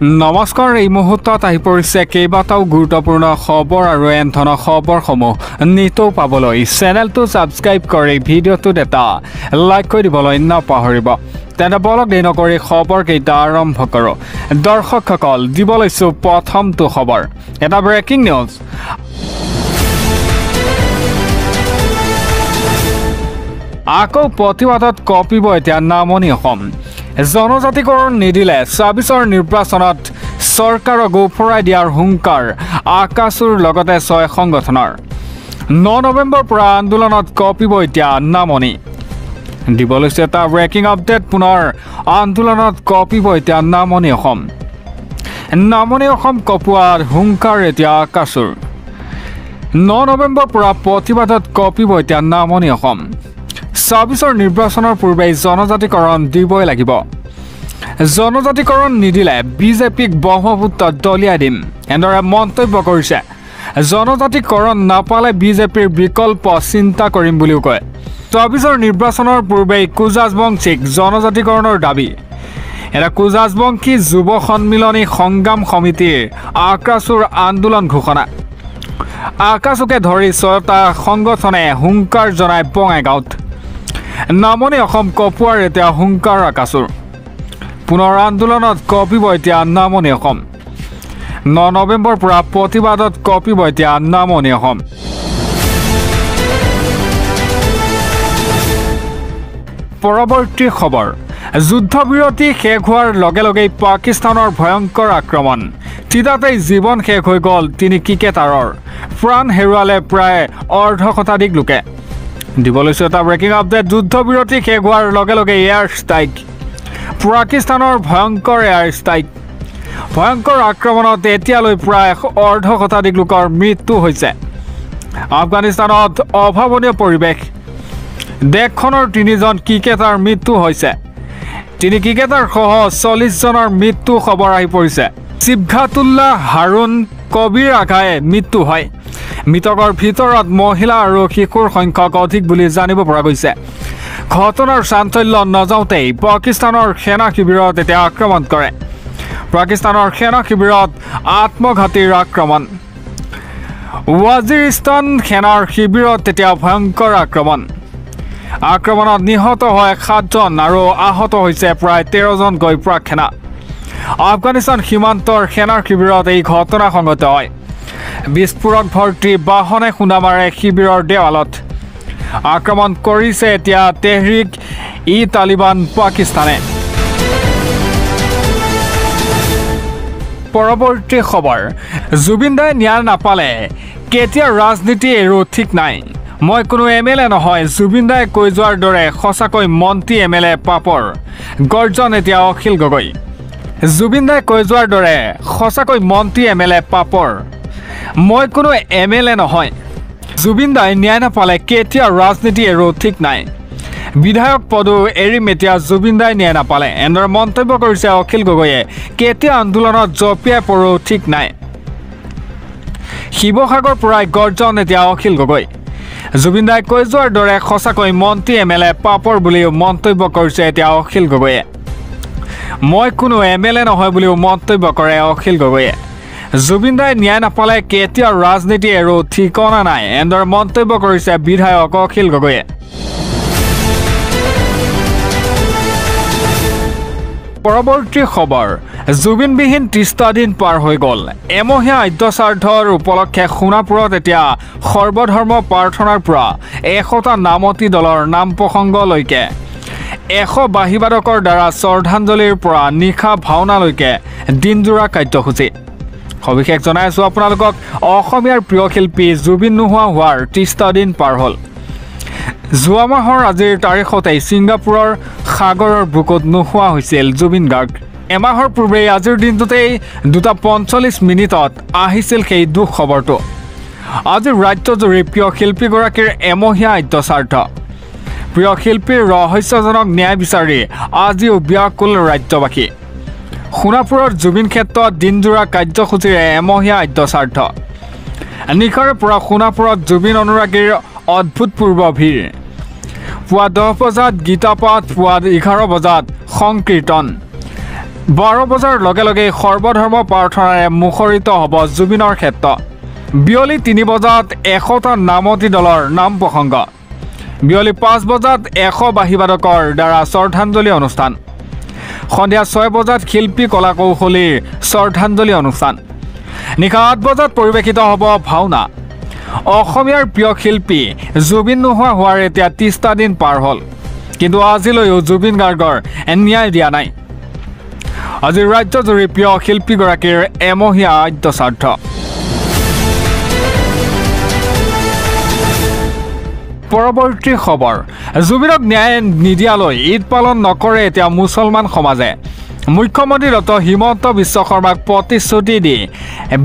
নমস্কাৰ এই মুহূৰ্তত আহি পৰিছে কেইবাটাও গুৰুত্বপূৰ্ণ খবৰ আৰু এন ধৰণৰ খবৰসমূহ নিতৌ পাবলৈ চেনেলটো ছাবস্ক্ৰাইব কৰি ভিডিঅ'টোত এটা লাইক কৰি দিবলৈ নাপাহৰিব। তেনে বলক দেৰি নকৰি খবৰকেইটা আৰম্ভ কৰোঁ। দৰ্শকসকল দিব লৈছোঁ প্ৰথমটো খবৰ, এটা ব্ৰেকিং নিউজ। আকৌ প্ৰতিবাদত কঁপিব এতিয়া নামনি অসম। জনজাতিকৰণ নিদিলে ২৬ৰ নিৰ্বাচনত চৰকাৰক গৌফৰাই দিয়াৰ হুংকাৰ আকাশুৰ লগতে ৬ সংগঠনৰ। ৯ নৱেম্বৰৰ পৰা আন্দোলনত কঁপিব এতিয়া নামনি। দিব লৈছে এটা ব্ৰেকিং আপডেট। পুনৰ আন্দোলনত কঁপিব এতিয়া নামনি অসম। নামনি অসম কঁপোৱাৰ হুংকাৰ এতিয়া আকাশুৰ। ৯ নৱেম্বৰৰ পৰা প্ৰতিবাদত কঁপিব এতিয়া নামনি অসম। ২৬ৰ নিৰ্বাচনৰ পূৰ্বে জনজাতিকৰণ দিবই লাগিব। জনজাতিকৰণ নিদিলে বিজেপিক ব্ৰহ্মপুত্ৰত দলিয়াই দিম, এনেদৰে মন্তব্য কৰিছে। জনজাতিকৰণ নাপালে বিজেপিৰ বিকল্প চিন্তা কৰিম বুলিও কয়। ২৬ৰ নিৰ্বাচনৰ পূৰ্বেই কুজাজবংশীক জনজাতিকৰণৰ দাবী। এটা কুজাজবংশী যুৱ সন্মিলনী সংগ্ৰাম সমিতিৰ আকাশুৰ আন্দোলন ঘোষণা। আকাশুকে ধৰি ৬টা সংগঠনে হুংকাৰ জনাই বঙাইগাঁৱত। নামনি অসম কঁপোৱাৰ এতিয়া হুংকাৰ আকাশুৰ। পুনৰ আন্দোলনত কঁপিব এতিয়া নামনি অসম। ৯ নৱেম্বৰৰ পৰা প্ৰতিবাদত কঁপিব এতিয়া নামনি অসম। পৰৱৰ্তী খবৰ, যুদ্ধবিৰতি শেষ হোৱাৰ লগে লগেই পাকিস্তানৰ ভয়ংকৰ আক্ৰমণ। তিতাতেই জীৱন শেষ হৈ গ'ল ৩ ক্ৰিকেটাৰৰ, প্ৰাণ হেৰুৱালে প্ৰায় অৰ্ধশতাধিক লোকে। দিব লৈছোঁ এটা ব্ৰেকিং আপডেট। যুদ্ধবিৰতি শেষ হোৱাৰ লগে লগে এয়াৰ ষ্ট্ৰাইক। পাকিস্তানৰ ভয়ংকৰ এয়াৰ ষ্ট্ৰাইক। ভয়ংকৰ আক্ৰমণত এতিয়ালৈ প্ৰায় অৰ্ধশতাধিক লোকৰ মৃত্যু হৈছে। আফগানিস্তানত অভাৱনীয় পৰিৱেশ। দেশখনৰ ৩জন ক্ৰিকেটাৰ মৃত্যু হৈছে। ৩ ক্ৰিকেটাৰ সহ ৪০জনৰ মৃত্যু খবৰ আহি পৰিছে। সিবঘাতুল্লাহ হাৰুণ কবিৰ আঘাই মৃত্যু হয়। মৃতকৰ ভিতৰত মহিলা আৰু শিশুৰ সংখ্যক অধিক বুলি জানিব পৰা গৈছে। ঘটনাৰ চাঞ্চল্য নযাওঁতেই পাকিস্তানৰ সেনা শিবিৰত এতিয়া আক্ৰমণ কৰে। পাকিস্তানৰ সেনা শিবিৰত আত্মঘাতীৰ আক্ৰমণ। ৱাজিৰিস্তান সেনাৰ শিবিৰত এতিয়া ভয়ংকৰ আক্ৰমণ। আক্ৰমণত নিহত হয় ৭জন আৰু আহত হৈছে প্ৰায় ১৩জনকৈ প্ৰাক সেনা। আফগানিস্তান সীমান্তৰ সেনাৰ শিবিৰত এই ঘটনা সংঘটিত হয়। বিস্ফোৰক ভৰ্তি বাহনে খুন্দা মাৰে শিবিৰৰ দেৱালত। আক্ৰমণ কৰিছে এতিয়া তেহৰিক ই তালিবান পাকিস্তানে। পৰৱৰ্তী খবৰ, জুবিন দাই ন্যায় নাপালে কেতিয়া ৰাজনীতি এৰো ঠিক নাই। মই কোনো MLA নহয়, জুবিন দাই কৈ যোৱাৰ দৰে সঁচাকৈ মন্ত্ৰী MLA পাপৰ। গৰ্জন এতিয়া অখিল গগৈ। জুবিন দাই কৈ যোৱাৰ দৰে সঁচাকৈ মন্ত্ৰী MLA পাপৰ। মই কোনো MLA নহয়, জুবিন দাই ন্যায় নাপালে কেতিয়া ৰাজনীতি এৰো ঠিক নাই। বিধায়ক পদো এৰিম এতিয়া জুবিন দাই ন্যায় নাপালে, এনেদৰে মন্তব্য কৰিছে অখিল গগৈয়ে। কেতিয়া আন্দোলনত জঁপিয়াই পৰো ঠিক নাই। শিৱসাগৰ পৰাই গৰ্জন এতিয়া অখিল গগৈ। জুবিন দাই কৈ যোৱাৰ দৰে সঁচাকৈ মন্ত্ৰী MLA পাপৰ বুলিও মন্তব্য কৰিছে এতিয়া অখিল গগৈয়ে। মই কোনো MLA নহয় বুলিও মন্তব্য কৰে অখিল গগৈয়ে। জুবিন দাই ন্যায় নাপালে কেতিয়া ৰাজনীতি এৰো ঠিকনা নাই, এনেদৰে মন্তব্য কৰিছে বিধায়ক অখিল গগৈয়ে। পৰৱৰ্তী খবৰ, জুবিনবিহীন ৩০টা দিন পাৰ হৈ গ'ল। এমহীয়া আদ্যশ্ৰাদ্ধৰ উপলক্ষে সোণাপুৰত এতিয়া সৰ্বধৰ্ম প্ৰাৰ্থনাৰ পৰা ১০০টা নামতি দলৰ নাম প্ৰসংগলৈকে ১০০ বাঁহীবাদকৰ দ্বাৰা শ্ৰদ্ধাঞ্জলিৰ পৰা নিশা ভাওনালৈকে দিনজোৰা কাৰ্যসূচী। সবিশেষ জনাই আছোঁ আপোনালোকক। অসমীয়াৰ প্ৰিয় শিল্পী জুবিন নোহোৱা হোৱাৰ ৩০টা দিন পাৰ হ'ল। যোৱা মাহৰ আজিৰ তাৰিখতেই ছিংগাপুৰৰ সাগৰৰ বুকুত নোহোৱা হৈছিল জুবিন গাৰ্গ। এমাহৰ পূৰ্বেই আজিৰ দিনটোতেই 2:৪৫ মিনিটত আহিছিল সেই দুখ খবৰটো। আজি ৰাজ্যজুৰি প্ৰিয় শিল্পীগৰাকীৰ এমহীয়া আদ্যশ্ৰাদ্ধ। প্ৰিয় শিল্পীৰ ৰহস্যজনক ন্যায় বিচাৰি আজিও ব্যাকুল ৰাজ্যবাসী। সোণাপুৰৰ জুবিন ক্ষেত্ৰত দিনজোৰা কাৰ্যসূচীৰে এমহীয়া আদ্যশ্ৰাদ্ধ। নিশাৰে পৰা সোণাপুৰত জুবিন অনুৰাগীৰ অভূতপূৰ্ব ভিৰ। পুৱা 10 বজাত গীতাপাঠ, পুৱা 11 বজাত সংকীৰ্তন। 12 বজাৰ লগে লগে সৰ্বধৰ্ম প্ৰাৰ্থনাৰে মুখৰিত হ'ব জুবিনৰ ক্ষেত্ৰ বিয়লি 3 বজাত 100টা নামতি দলৰ নাম প্ৰসংগ বিয়লি 5 বজাত 100 বাহিবাদকৰ দ্বাৰা শ্ৰদ্ধাঞ্জলি অনুষ্ঠান সন্ধিয়া 6 বজাত শিল্পী কলা কৌশলীৰ শ্ৰদ্ধাঞ্জলি অনুষ্ঠান নিশা 8 বজাত পৰিৱেশিত হ'ব ভাওনা অসমীয়াৰ প্ৰিয় শিল্পী জুবিন নোহোৱা হোৱাৰ এতিয়া 30টা দিন পাৰ হ'ল কিন্তু আজিলৈও জুবিন গাৰ্গৰ ন্যায় দিয়া নাই আজি ৰাজ্যজুৰি প্ৰিয় শিল্পীগৰাকীৰ এমহীয়া আদ্য শ্ৰাদ্ধ পৰৱৰ্তী খবৰ জুবিনক ন্যায় নিদিয়ালৈ ঈদ পালন নকৰে এতিয়া মুছলমান সমাজে মুখ্যমন্ত্ৰী ডক্টৰ হিমন্ত বিশ্ব শৰ্মাক প্ৰতিশ্ৰুতি দি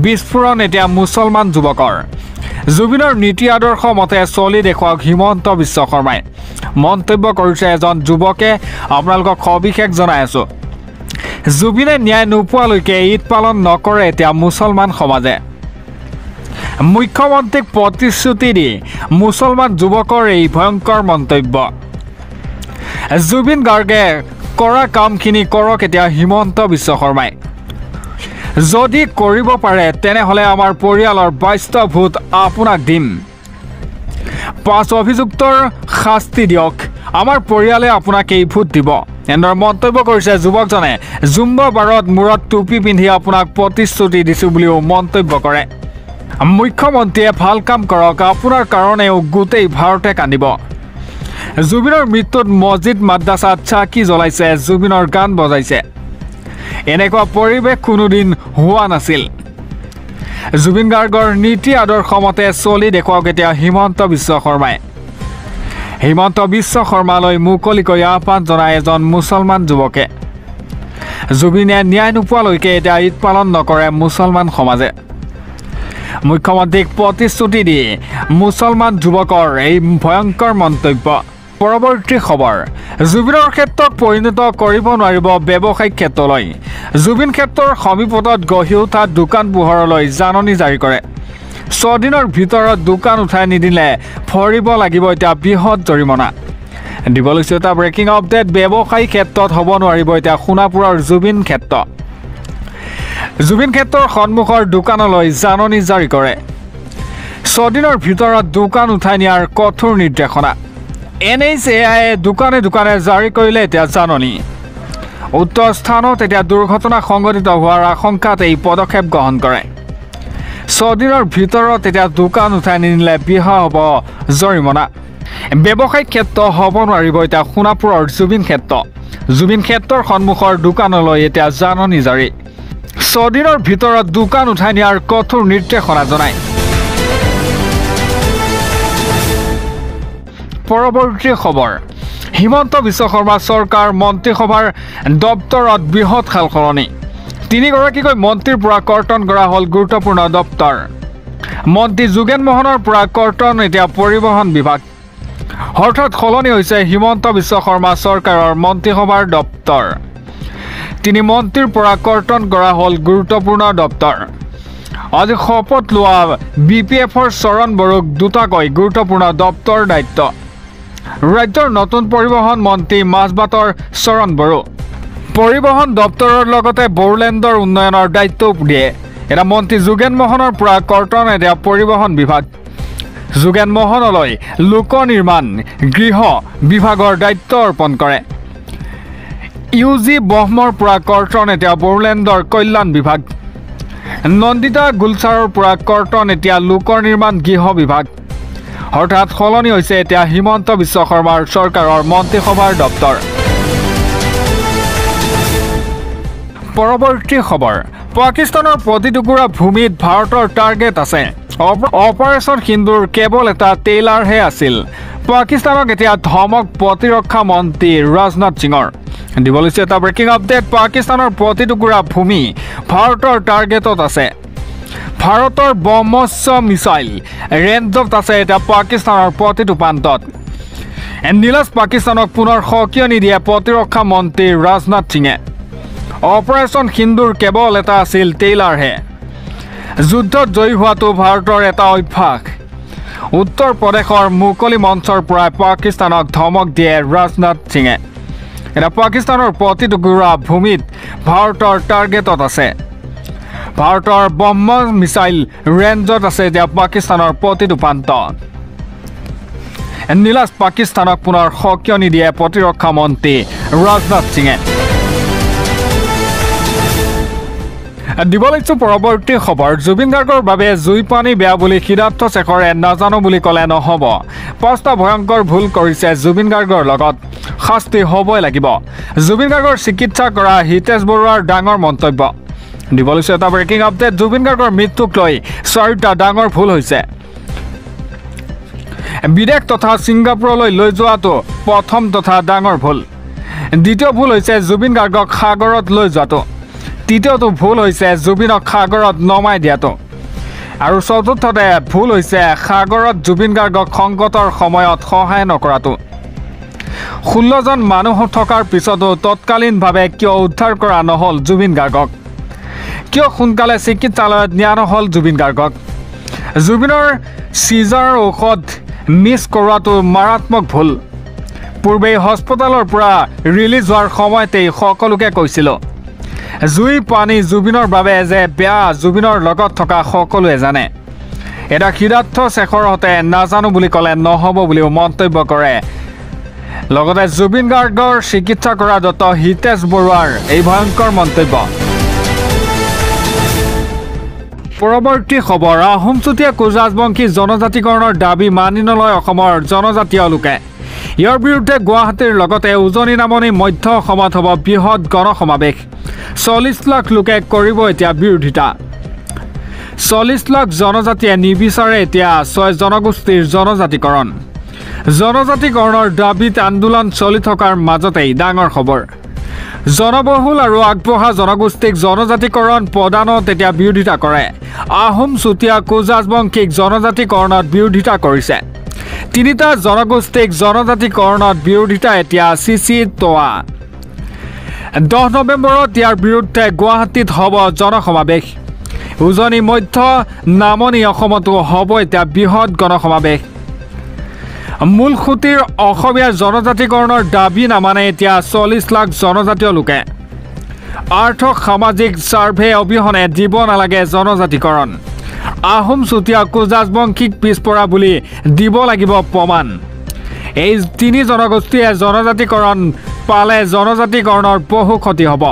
বিস্ফোৰণ এতিয়া মুছলমান যুৱকৰ জুবিনৰ নীতি আদৰ্শ মতে চলি দেখুৱাওক হিমন্ত বিশ্ব শৰ্মাই মন্তব্য কৰিছে এজন যুৱকে আপোনালোকক সবিশেষ জনাই আছোঁ জুবিনে ন্যায় নোপোৱালৈকে ঈদ পালন নকৰে এতিয়া মুছলমান সমাজে মুখ্যমন্ত্ৰীক প্ৰতিশ্ৰুতি দি মুছলমান যুৱকৰ এই ভয়ংকৰ মন্তব্য জুবিন গাৰ্গে কৰা কামখিনি কৰক এতিয়া হিমন্ত বিশ্ব শৰ্মাই যদি কৰিব পাৰে তেনেহ'লে আমাৰ পৰিয়ালৰ 22টা ভোট আপোনাক দিম 5 অভিযুক্তৰ শাস্তি দিয়ক আমাৰ পৰিয়ালে আপোনাক এই ভোট দিব এনেদৰে মন্তব্য কৰিছে যুৱকজনে জুম্বা বাৰত মূৰত টুপি পিন্ধি আপোনাক প্ৰতিশ্ৰুতি দিছোঁ বুলিও মন্তব্য কৰে মুখ্যমন্ত্ৰীয়ে ভাল কাম কৰক আপোনাৰ কাৰণেও গোটেই ভাৰতে কান্দিব জুবিনৰ মৃত্যুত মছজিদ মাদ্ৰাছাত চাকি জ্বলাইছে জুবিনৰ গান বজাইছে এনেকুৱা পৰিৱেশ কোনোদিন হোৱা নাছিল জুবিন গাৰ্গৰ নীতি আদৰ্শ মতে চলি দেখুৱাওক এতিয়া হিমন্ত বিশ্ব শৰ্মাই হিমন্ত বিশ্ব শৰ্মালৈ মুকলিকৈ আহ্বান জনাই এজন মুছলমান যুৱকে জুবিনে ন্যায় নোপোৱালৈকে এতিয়া ঈদ পালন নকৰে মুছলমান সমাজে মুখ্যমন্ত্ৰীক প্ৰতিশ্ৰুতি দি মুছলমান যুৱকৰ এই ভয়ংকৰ মন্তব্য পৰৱৰ্তী খবৰ জুবিনৰ ক্ষেত্ৰত পৰিণত কৰিব নোৱাৰিব ব্যৱসায়িক ক্ষেত্ৰলৈ জুবিন ক্ষেত্ৰৰ সমীপত গঢ়ি উঠা দোকান পোহৰলৈ জাননী জাৰি কৰে 6 দিনৰ ভিতৰত দোকান উঠাই নিদিলে ভৰিব লাগিব এতিয়া বৃহৎ জৰিমনা দিব লৈছোঁ এটা ব্ৰেকিং আপডেট ব্যৱসায়িক ক্ষেত্ৰত হ'ব নোৱাৰিব এতিয়া সোণাপুৰৰ জুবিন ক্ষেত্ৰৰ সন্মুখৰ দোকানলৈ জাননী জাৰি কৰে 6 দিনৰ ভিতৰত দোকান উঠাই নিয়াৰ কঠোৰ নিৰ্দেশনা NHAI দোকানে দোকানে জাৰি কৰিলে এতিয়া জাননী উত্তৰ স্থানত এতিয়া দুৰ্ঘটনা সংঘটিত হোৱাৰ আশংকাত এই পদক্ষেপ গ্ৰহণ কৰে 6 দিনৰ ভিতৰত এতিয়া দোকান উঠাই নিনিলে বিহা হ'ব জৰিমনা ব্যৱসায়িক ক্ষেত্ৰ হ'ব নোৱাৰিব এতিয়া সোণাপুৰৰ জুবিন ক্ষেত্ৰৰ সন্মুখৰ দোকানলৈ এতিয়া জাননী জাৰি 6 দিনৰ ভিতৰত দোকান উঠাই নিয়াৰ কঠোৰ নিৰ্দেশনা জনায় পৰৱৰ্তী খবৰ হিমন্ত বিশ্ব শৰ্মা চৰকাৰ মন্ত্ৰীসভাৰ দপ্তৰত বৃহৎ সালসলনি 3 গৰাকীকৈ মন্ত্ৰীৰ পৰা কৰ্তন কৰা হ'ল গুৰুত্বপূৰ্ণ দপ্তৰ মন্ত্ৰী যোগেন মোহনৰ পৰা কৰ্তন এতিয়া পৰিবহণ বিভাগ হঠাৎ সলনি হৈছে হিমন্ত বিশ্ব শৰ্মা চৰকাৰৰ মন্ত্ৰীসভাৰ দপ্তৰ 3 মন্ত্ৰীৰ পৰা কৰ্তন কৰা হ'ল গুৰুত্বপূৰ্ণ দপ্তৰ আজি শপত লোৱা BPFৰ চৰণ বড়োক দুটাকৈ গুৰুত্বপূৰ্ণ দপ্তৰ দায়িত্ব ৰাজ্যৰ নতুন পৰিবহণ মন্ত্ৰী মাজবাটৰ চৰণ বড়ো পৰিবহণ দপ্তৰৰ লগতে বড়োলেণ্ডৰ উন্নয়নৰ দায়িত্ব দিয়ে এটা মন্ত্ৰী যোগেন মোহনৰ পৰা কৰ্তন এতিয়া পৰিবহণ বিভাগ যোগেন মোহনলৈ লোক নিৰ্মাণ গৃহ বিভাগৰ দায়িত্ব অৰ্পণ কৰে UG ব্ৰহ্মৰ পৰা কৰ্তন এতিয়া বড়োলেণ্ডৰ কল্যাণ বিভাগ নন্দিতা গুলচাৰৰ পৰা কৰ্তন এতিয়া লোক নিৰ্মাণ গৃহ বিভাগ হঠাৎ সলনি হৈছে এতিয়া হিমন্ত বিশ্ব শৰ্মাৰ চৰকাৰৰ মন্ত্ৰীসভাৰ দপ্তৰ পৰৱৰ্তী খবৰ পাকিস্তানৰ প্ৰতিটুকুৰা ভূমিত ভাৰতৰ টাৰ্গেট আছে অপাৰেশ্যন সিন্দুৰ কেৱল এটা টেইলাৰহে আছিল পাকিস্তানক এতিয়া ধমক প্ৰতিৰক্ষা মন্ত্ৰী ৰাজনাথ সিঙৰ দিব লৈছোঁ এটা ব্ৰেকিং আপডেট পাকিস্তানৰ প্ৰতিটুকুৰা ভূমি ভাৰতৰ টাৰ্গেটত আছে ভাৰতৰ ব্ৰহ্মছ মিছাইল ৰেঞ্জত আছে এতিয়া পাকিস্তানৰ প্ৰতিটো প্ৰান্তত নীলাজ পাকিস্তানক পুনৰ সকিয়নি দিয়ে প্ৰতিৰক্ষা মন্ত্ৰী ৰাজনাথ সিঙে অপাৰেশ্যন সিন্দুৰ কেৱল এটা আছিল টেইলাৰহে যুদ্ধত জয়ী হোৱাটো ভাৰতৰ এটা অভ্যাস উত্তৰ প্ৰদেশৰ মুকলি মঞ্চৰ পৰা পাকিস্তানক ধমক দিয়ে ৰাজনাথ সিঙে এটা পাকিস্তানৰ প্ৰতিটুকুৰা ভূমিত ভাৰতৰ টাৰ্গেটত আছে ভাৰতৰ ব্ৰহ্মছ মিছাইল ৰেঞ্জত আছে এতিয়া পাকিস্তানৰ প্ৰতিটো প্ৰান্ত নীলাজ পাকিস্তানক পুনৰ সকিয়নি দিয়ে প্ৰতিৰক্ষা মন্ত্ৰী ৰাজনাথ সিঙে দিব লাগিছো পৰৱৰ্তী খবৰ জুবিন গাৰ্গৰ বাবে জুই পানী বেয়া বুলি সিদ্ধাৰ্থ শেখৰে নাজানো বুলি ক'লে নহ'ব পাঁচটা ভয়ংকৰ ভুল কৰিছে জুবিন গাৰ্গৰ লগত শাস্তি হ'বই লাগিব জুবিন গাৰ্গৰ চিকিৎসা কৰা হিতেশ বৰুৱাৰ ডাঙৰ মন্তব্য দিব লাগিছো এটা ব্ৰেকিং আপডেট জুবিন গাৰ্গৰ মৃত্যুক লৈ চাৰিটা ডাঙৰ ভুল হৈছে বিদেশ তথা ছিংগাপুৰলৈ লৈ যোৱাটো প্ৰথম তথা ডাঙৰ ভুল দ্বিতীয় ভুল হৈছে জুবিন গাৰ্গক সাগৰত লৈ যোৱাটো তৃতীয়টো ভুল হৈছে জুবিনক সাগৰত নমাই দিয়াটো আৰু চতুৰ্থতে ভুল হৈছে সাগৰত জুবিন গাৰ্গক সংকটৰ সময়ত সহায় নকৰাটো 16 জন মানুহ থকাৰ পিছতো তৎকালীনভাৱে কিয় উদ্ধাৰ কৰা নহ'ল জুবিন গাৰ্গক কিয় সোনকালে চিকিৎসালয়ত নিয়া নহ'ল জুবিন গাৰ্গক জুবিনৰ চিজাৰ ঔষধ মিছ কৰোৱাটো মাৰাত্মক ভুল পূৰ্বে হস্পিটালৰ পৰা ৰিলিজ হোৱাৰ সময়তেই সকলোকে কৈছিল জুই পানী জুবিনৰ বাবে যে বেয়া জুবিনৰ লগত থকা সকলোৱে জানে এটা সিদ্ধাৰ্থ শেখৰহঁতে নাজানো বুলি ক'লে নহ'ব বুলিও মন্তব্য কৰে লগতে জুবিন গাৰ্গৰ চিকিৎসা কৰা ডক্টৰ হিতেশ বৰুৱাৰ এই ভয়ংকৰ মন্তব্য পৰৱৰ্তী খবৰ আহোম চুতীয়া কোচ-ৰাজবংশী জনজাতিকৰণৰ দাবী মানি নলয় অসমৰ জনজাতীয় লোকে ইয়াৰ বিৰুদ্ধে গুৱাহাটীৰ লগতে উজনি নামনি মধ্য অসমত হ'ব বৃহৎ গণসমাৱেশ 40 লাখ লোকে কৰিব এতিয়া বিৰোধিতা 40 লাখ জনজাতিয়ে নিবিচাৰে এতিয়া 6 জনগোষ্ঠীৰ জনজাতিকৰণৰ দাবীত আন্দোলন চলি থকাৰ মাজতেই ডাঙৰ খবৰ জনবহুল আৰু আগবঢ়া জনগোষ্ঠীক জনজাতিকৰণ প্ৰদানত এতিয়া বিৰোধিতা কৰে আহোম চুতীয়া কোচ-ৰাজবংশীক জনজাতিকৰণত বিৰোধিতা কৰিছে তিনিটা জনগোষ্ঠীক জনজাতিকৰণত বিৰোধিতা এতিয়া তোৱা 10 নৱেম্বৰত ইয়াৰ বিৰুদ্ধে গুৱাহাটীত হ'ব জনসমাৱেশ উজনি মধ্য নামনি অসমতো হ'ব এতিয়া বৃহৎ গণসমাৱেশ মূল খুঁটিৰ অসমীয়া জনজাতিকৰণৰ দাবী নামানে এতিয়া 40 লাখ জনজাতীয় লোকে আৰ্থ সামাজিক সাৰ্ভে অবিহনে দিব নালাগে জনজাতিকৰণ আহোম চুতীয়া কোচ-ৰাজবংশীক পিছপৰা বুলি দিব লাগিব প্ৰমাণ এই তিনি জনগোষ্ঠীয়ে জনজাতিকৰণ পালে জনজাতিকৰণৰ বহু ক্ষতি হ'ব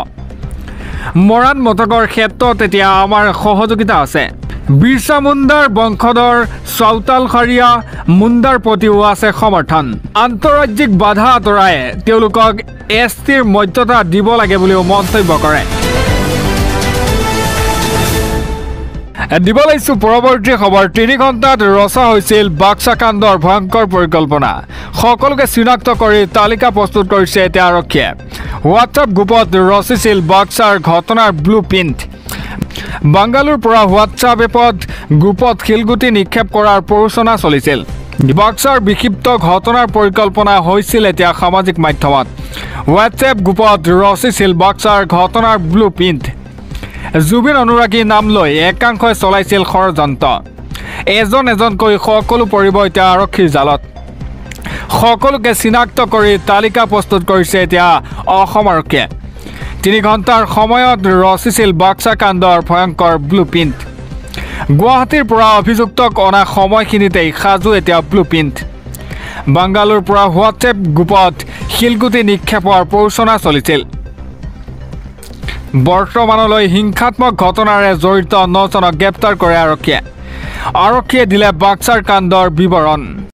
মৰাণ মটকৰ ক্ষেত্ৰত এতিয়া আমাৰ সহযোগিতা আছে বিৰছা মুণ্ডাৰ বংশধৰ চাউতালখাৰীয়া মুণ্ডাৰ প্ৰতিও আছে সমৰ্থন আন্তঃৰাজ্যিক বাধা আঁতৰাই তেওঁলোকক এছটিৰ মৰ্যাদা দিব লাগে বুলিও মন্তব্য কৰে দিব লাগিছো পৰৱৰ্তী খবৰ 3 ঘণ্টাত ৰচা হৈছিল বাক্সা কাণ্ডৰ ভয়ংকৰ পৰিকল্পনা সকলোকে চিনাক্ত কৰি তালিকা প্ৰস্তুত কৰিছে এতিয়া আৰক্ষীয়ে হোৱাটছআপ গ্ৰুপত ৰচিছিল বাক্সাৰ ঘটনাৰ ব্লু প্ৰিণ্ট বাংগালুৰুৰ পৰা হোৱাটছআপ এপত গ্ৰুপত শিলগুটি নিক্ষেপ কৰাৰ প্ৰৰোচনা চলিছিল বাক্সাৰ বিক্ষিপ্ত ঘটনাৰ পৰিকল্পনা হৈছিল এতিয়া সামাজিক মাধ্যমত হোৱাটছআপ গ্ৰুপত ৰচিছিল বাক্সাৰ ঘটনাৰ ব্লু প্ৰিণ্ট জুবিন অনুৰাগী নাম লৈ একাংশই চলাইছিল ষড়যন্ত্ৰ এজনকৈ সকলো পৰিব এতিয়া আৰক্ষীৰ জালত সকলোকে চিনাক্ত কৰি তালিকা প্ৰস্তুত কৰিছে এতিয়া অসম আৰক্ষীয়ে 3 ঘণ্টাৰ সময়ত ৰচিছিল বাক্সা কাণ্ডৰ ভয়ংকৰ ব্লু প্ৰিণ্ট গুৱাহাটীৰ পৰা অভিযুক্তক অনা সময়খিনিতেই সাজু এতিয়া ব্লু প্ৰিণ্ট বাংগালুৰুৰ পৰা হোৱাটছআপ গ্ৰুপত শিলগুটি নিক্ষেপৰ প্ৰৰোচনা চলিছিল বৰ্তমানলৈ হিংসাত্মক ঘটনাৰে জড়িত 9জনক গ্ৰেপ্তাৰ কৰে আৰক্ষীয়ে দিলে বাক্সাৰ কাণ্ডৰ বিৱৰণ